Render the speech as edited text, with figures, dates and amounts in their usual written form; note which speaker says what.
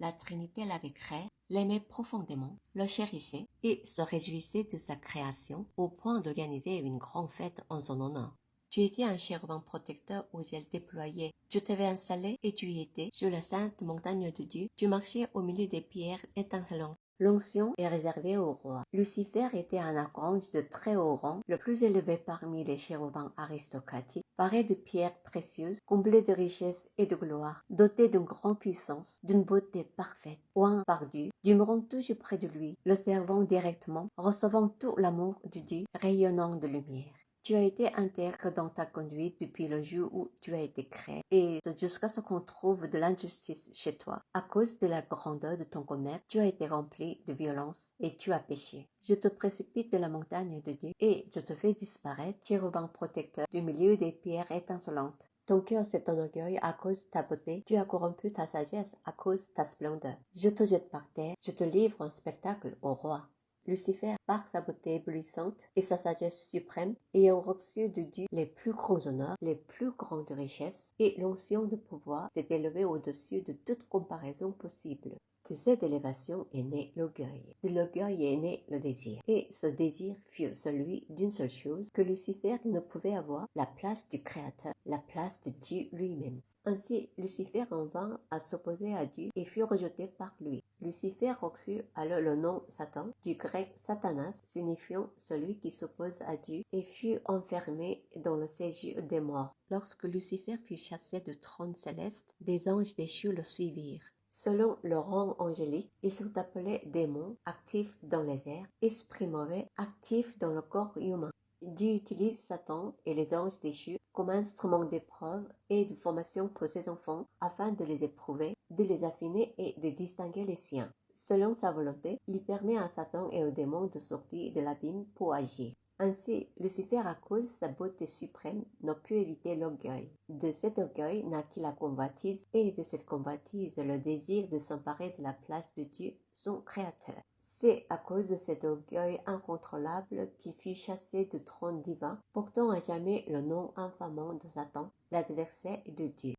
Speaker 1: la Trinité l'avait créé, l'aimait profondément, le chérissait et se réjouissait de sa création au point d'organiser une grande fête en son honneur. Tu étais un chérubin protecteur aux ailes déployées. Tu t'avais installé et tu y étais sur la sainte montagne de Dieu. Tu marchais au milieu des pierres étincelantes. L'onction est réservée au roi. Lucifer était un archange de très haut rang, le plus élevé parmi les chérubins aristocratiques, paré de pierres précieuses, comblé de richesses et de gloire, doté d'une grande puissance, d'une beauté parfaite, oint par Dieu, demeurant toujours près de lui, le servant directement, recevant tout l'amour de Dieu, rayonnant de lumière. Tu as été intègre dans ta conduite depuis le jour où tu as été créé, et jusqu'à ce qu'on trouve de l'injustice chez toi. À cause de la grandeur de ton commerce, tu as été rempli de violence et tu as péché. Je te précipite de la montagne de Dieu et je te fais disparaître, chérubin protecteur, du milieu des pierres étincelantes. Ton cœur s'est enorgueilli à cause de ta beauté, tu as corrompu ta sagesse à cause de ta splendeur. Je te jette par terre, je te livre en spectacle au roi. Lucifer, par sa beauté éblouissante et sa sagesse suprême, ayant reçu de Dieu les plus grands honneurs, les plus grandes richesses et l'onction de pouvoir, s'est élevé au-dessus de toute comparaison possible. De cette élévation est né l'orgueil. De l'orgueil est né le désir. Et ce désir fut celui d'une seule chose, que Lucifer ne pouvait avoir, la place du Créateur, la place de Dieu lui-même. Ainsi, Lucifer en vint à s'opposer à Dieu et fut rejeté par lui. Lucifer reçut alors le nom Satan, du grec Satanas, signifiant celui qui s'oppose à Dieu, et fut enfermé dans le séjour des morts. Lorsque Lucifer fut chassé du trône céleste, des anges déchus le suivirent. Selon le rang angélique, ils sont appelés démons, actifs dans les airs, esprits mauvais, actifs dans le corps humain. Dieu utilise Satan et les anges déchus comme instruments d'épreuve et de formation pour ses enfants afin de les éprouver, de les affiner et de distinguer les siens. Selon sa volonté, il permet à Satan et aux démons de sortir de l'abîme pour agir. Ainsi, Lucifer, à cause de sa beauté suprême, n'a pu éviter l'orgueil. De cet orgueil naquit la convoitise, et de cette convoitise le désir de s'emparer de la place de Dieu, son Créateur. C'est à cause de cet orgueil incontrôlable qu'il fut chassé du trône divin, portant à jamais le nom infamant de Satan, l'adversaire de Dieu.